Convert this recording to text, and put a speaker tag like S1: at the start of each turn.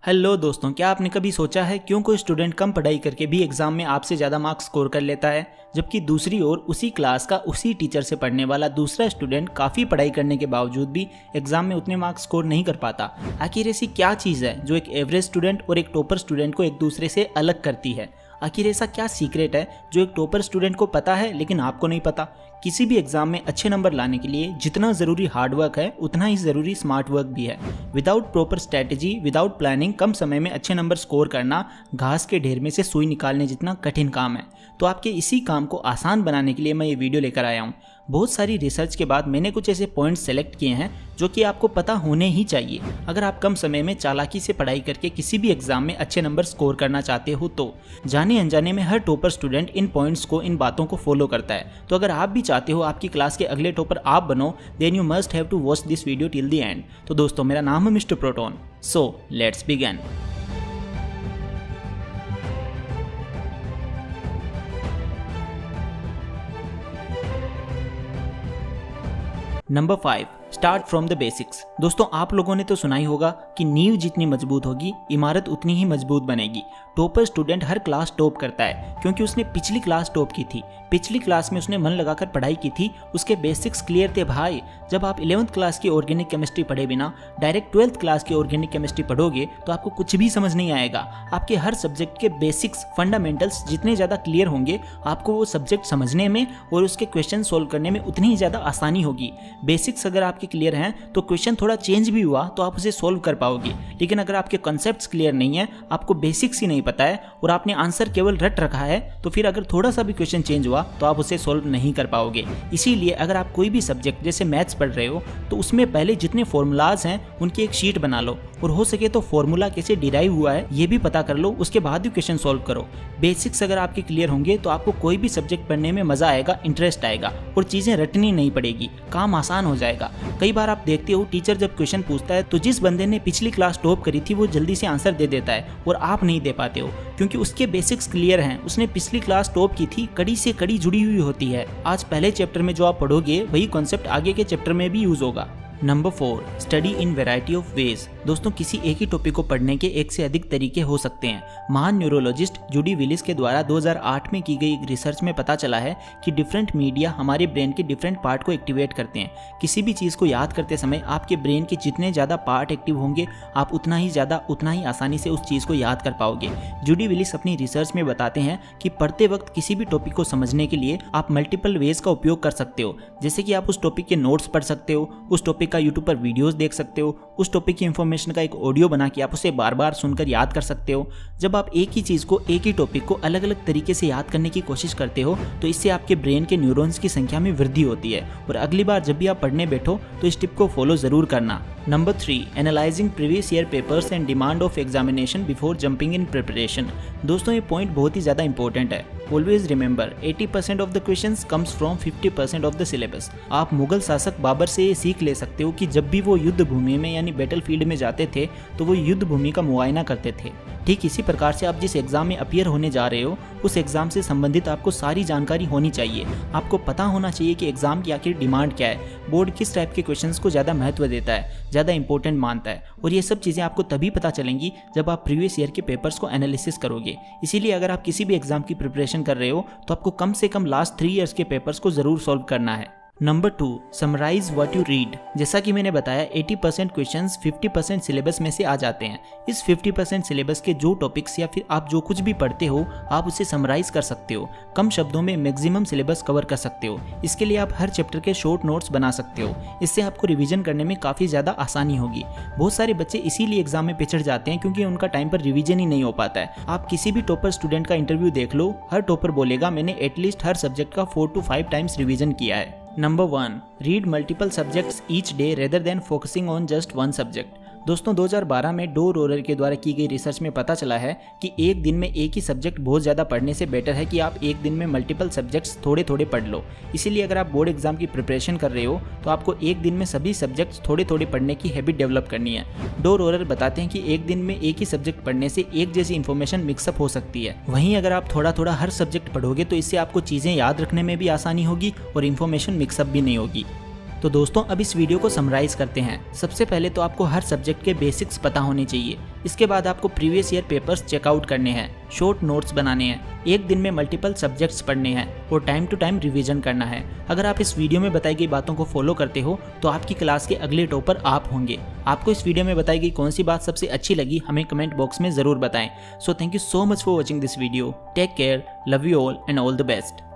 S1: Hello दोस्तों, क्या आपने कभी सोचा है क्यों कोई स्टूडेंट कम पढ़ाई करके भी एग्जाम में आपसे ज़्यादा मार्क्स स्कोर कर लेता है, जबकि दूसरी ओर उसी क्लास का उसी टीचर से पढ़ने वाला दूसरा स्टूडेंट काफ़ी पढ़ाई करने के बावजूद भी एग्जाम में उतने मार्क्स स्कोर नहीं कर पाता। आखिर ऐसी क्या चीज़ है जो एक एवरेज स्टूडेंट और एक टॉपर स्टूडेंट को एक दूसरे से अलग करती है? आखिर ऐसा क्या सीक्रेट है जो एक टॉपर स्टूडेंट को पता है लेकिन आपको नहीं पता? किसी भी एग्जाम में अच्छे नंबर लाने के लिए जितना ज़रूरी हार्डवर्क है उतना ही ज़रूरी स्मार्ट वर्क भी है। Without proper strategy, without planning कम समय में अच्छे नंबर स्कोर करना घास के ढेर में से सुई निकालने जितना कठिन काम है। तो आपके इसी काम को आसान बनाने के लिए मैं ये वीडियो लेकर आया हूँ। बहुत सारी रिसर्च के बाद मैंने कुछ ऐसे पॉइंट्स सेलेक्ट किए हैं जो कि आपको पता होने ही चाहिए अगर आप कम समय में चालाकी से पढ़ाई करके किसी भी एग्जाम में अच्छे नंबर स्कोर करना चाहते हो। तो जाने अनजाने में हर टॉपर स्टूडेंट इन पॉइंट्स को, इन बातों को फॉलो करता है। तो अगर आप भी चाहते हो आपकी क्लास के अगले टॉपर आप बनो, then you must have to watch this video till the end. तो दोस्तों, मेरा नाम है Mister Proton, so let's begin. Number 5, start from the basics. दोस्तों, आप लोगों ने तो सुना ही होगा कि नींव जितनी मजबूत होगी इमारत उतनी ही मजबूत बनेगी। टॉपर स्टूडेंट हर क्लास टॉप करता है क्योंकि उसने पिछली क्लास टॉप की थी, पिछली क्लास में उसने मन लगाकर पढ़ाई की थी, उसके बेसिक्स क्लियर थे। भाई, जब आप 11th क्लास की ऑर्गेनिक केमिस्ट्री पढ़े बिना डायरेक्ट 12th क्लास की ऑर्गेनिक केमिस्ट्री पढ़ोगे तो आपको कुछ भी समझ नहीं आएगा। आपके हर सब्जेक्ट के बेसिक्स, फंडामेंटल्स जितने ज़्यादा क्लियर होंगे आपको वो सब्जेक्ट समझने में और उसके क्वेश्चन सोल्व करने में उतनी ही ज़्यादा आसानी होगी। बेसिक्स अगर आपके क्लियर हैं तो क्वेश्चन थोड़ा चेंज भी हुआ तो आप उसे सोल्व कर पाओगे, लेकिन अगर आपके कॉन्सेप्ट्स क्लियर नहीं है, आपको बेसिक्स ही नहीं पता है और आपने आंसर केवल रट रखा है, तो फिर अगर थोड़ा सा भी क्वेश्चन चेंज हुआ तो आप उसे सोल्व नहीं कर पाओगे। इसीलिए अगर आप कोई भी सब्जेक्ट जैसे मैथ्स पढ़ रहे हो तो उसमें पहले जितने फॉर्मूलाज हैं उनकी एक शीट बना लो और हो सके तो फॉर्मूला कैसे डिराइव हुआ है ये भी पता कर लो, उसके बाद भी क्वेश्चन सोल्व करो। बेसिक्स अगर आपके क्लियर होंगे तो आपको कोई भी सब्जेक्ट पढ़ने में मजा आएगा, इंटरेस्ट आएगा और चीजें रटनी नहीं पड़ेगी, काम आसान हो जाएगा। कई बार आप देखते हो टीचर जब क्वेश्चन पूछता है तो जिस बंदे ने पिछली क्लास टॉप करी थी वो जल्दी से आंसर दे देता है और आप नहीं दे पाते हो क्योंकि उसके बेसिक्स क्लियर हैं, उसने पिछली क्लास टॉप की थी, कड़ी से कड़ी जुड़ी हुई होती है। आज पहले चैप्टर में जो आप पढ़ोगे वही कॉन्सेप्ट आगे के चैप्टर में भी यूज होगा। Number 4, study in variety of ways. दोस्तों, किसी एक ही टॉपिक को पढ़ने के एक से अधिक तरीके हो सकते हैं। महान न्यूरोलॉजिस्ट जूडी विलिस के द्वारा 2008 में की गई एक रिसर्च में पता चला है कि डिफरेंट मीडिया हमारे ब्रेन के डिफरेंट पार्ट को एक्टिवेट करते हैं। किसी भी चीज़ को याद करते समय आपके ब्रेन के जितने ज़्यादा पार्ट एक्टिव होंगे आप उतना ही आसानी से उस चीज़ को याद कर पाओगे। जूडी विलिस अपनी रिसर्च में बताते हैं कि पढ़ते वक्त किसी भी टॉपिक को समझने के लिए आप मल्टीपल वेज का उपयोग कर सकते हो, जैसे कि आप उस टॉपिक के नोट्स पढ़ सकते हो, उस टॉपिक का यूट्यूब पर वीडियोस देख सकते हो, उस टॉपिक की इंफॉर्मेशन का एक ऑडियो बना के आप उसे बार बार सुनकर याद कर सकते हो। जब आप एक ही चीज़ को, एक ही टॉपिक को अलग अलग तरीके से याद करने की कोशिश करते हो तो इससे आपके ब्रेन के न्यूरॉन्स की संख्या में वृद्धि होती है और अगली बार जब भी आप पढ़ने बैठो तो इस टिप को फॉलो जरूर करना। Number 3, analysing previous year papers and demand of examination before jumping in preparation. दोस्तों, ये पॉइंट बहुत ही ज़्यादा इंपॉर्टेंट है। Always remember 80% of the questions comes from 50% of the syllabus. आप मुगल शासक बाबर से ये सीख ले सकते हो कि जब भी वो युद्ध भूमि में यानी बैटल फील्ड में जाते थे तो वो युद्ध भूमि का मुआयना करते थे। ठीक इसी प्रकार से आप जिस एग्जाम में अपीयर होने जा रहे हो उस एग्जाम से संबंधित आपको सारी जानकारी होनी चाहिए। आपको पता होना चाहिए कि एग्जाम की आखिर डिमांड क्या है, बोर्ड किस टाइप के क्वेश्चंस को ज़्यादा महत्व देता है, ज़्यादा इंपॉर्टेंट मानता है, और ये सब चीज़ें आपको तभी पता चलेंगी जब आप प्रीवियस ईयर के पेपर्स को एनालिसिस करोगे। इसीलिए अगर आप किसी भी एग्जाम की प्रिपरेशन कर रहे हो तो आपको कम से कम लास्ट 3 ईयर्स के पेपर्स को ज़रूर सॉल्व करना है। Number 2, summarize what you read. जैसा कि मैंने बताया 80% क्वेश्चंस 50% सिलेबस में से आ जाते हैं। इस 50% सिलेबस के जो टॉपिक्स या फिर आप जो कुछ भी पढ़ते हो आप उसे समराइज कर सकते हो, कम शब्दों में मैक्सिमम सिलेबस कवर कर सकते हो। इसके लिए आप हर चैप्टर के शॉर्ट नोट्स बना सकते हो, इससे आपको रिवीजन करने में काफ़ी ज़्यादा आसानी होगी। बहुत सारे बच्चे इसीलिए एग्जाम में पिछड़ जाते हैं क्योंकि उनका टाइम पर रिवीजन ही नहीं हो पाता है। आप किसी भी टॉपर स्टूडेंट का इंटरव्यू देख लो, हर टॉपर बोलेगा मैंने एटलीस्ट हर सब्जेक्ट का 4 to 5 टाइम्स रिवीजन किया है। Number 1, read multiple subjects each day rather than focusing on just one subject. दोस्तों, 2012 में डो रोलर के द्वारा की गई रिसर्च में पता चला है कि एक दिन में एक ही सब्जेक्ट बहुत ज़्यादा पढ़ने से बेटर है कि आप एक दिन में मल्टीपल सब्जेक्ट्स थोड़े थोड़े पढ़ लो। इसीलिए अगर आप बोर्ड एग्जाम की प्रिपरेशन कर रहे हो तो आपको एक दिन में सभी सब्जेक्ट्स थोड़े थोड़े पढ़ने की हैबिट डेवलप करनी है। डो रोलर बताते हैं कि एक दिन में एक ही सब्जेक्ट पढ़ने से एक जैसी इन्फॉर्मेशन मिक्सअप हो सकती है। वहीं अगर आप थोड़ा थोड़ा हर सब्जेक्ट पढ़ोगे तो इससे आपको चीज़ें याद रखने में भी आसानी होगी और इन्फॉर्मेशन मिक्सअप भी नहीं होगी। तो दोस्तों अब इस वीडियो को समराइज करते हैं। सबसे पहले तो आपको हर सब्जेक्ट के बेसिक्स पता होने चाहिए। इसके बाद आपको प्रीवियस ईयर पेपर्स चेकआउट करने हैं, शॉर्ट नोट्स बनाने हैं, एक दिन में मल्टीपल सब्जेक्ट्स पढ़ने हैं और टाइम टू टाइम रिवीजन करना है। अगर आप इस वीडियो में बताई गई बातों को फॉलो करते हो तो आपकी क्लास के अगले टॉपर आप होंगे। आपको इस वीडियो में बताई गई कौन सी बात सबसे अच्छी लगी हमें कमेंट बॉक्स में ज़रूर बताएं। So thank you so much for watching this video. Take care, love you all and all the best.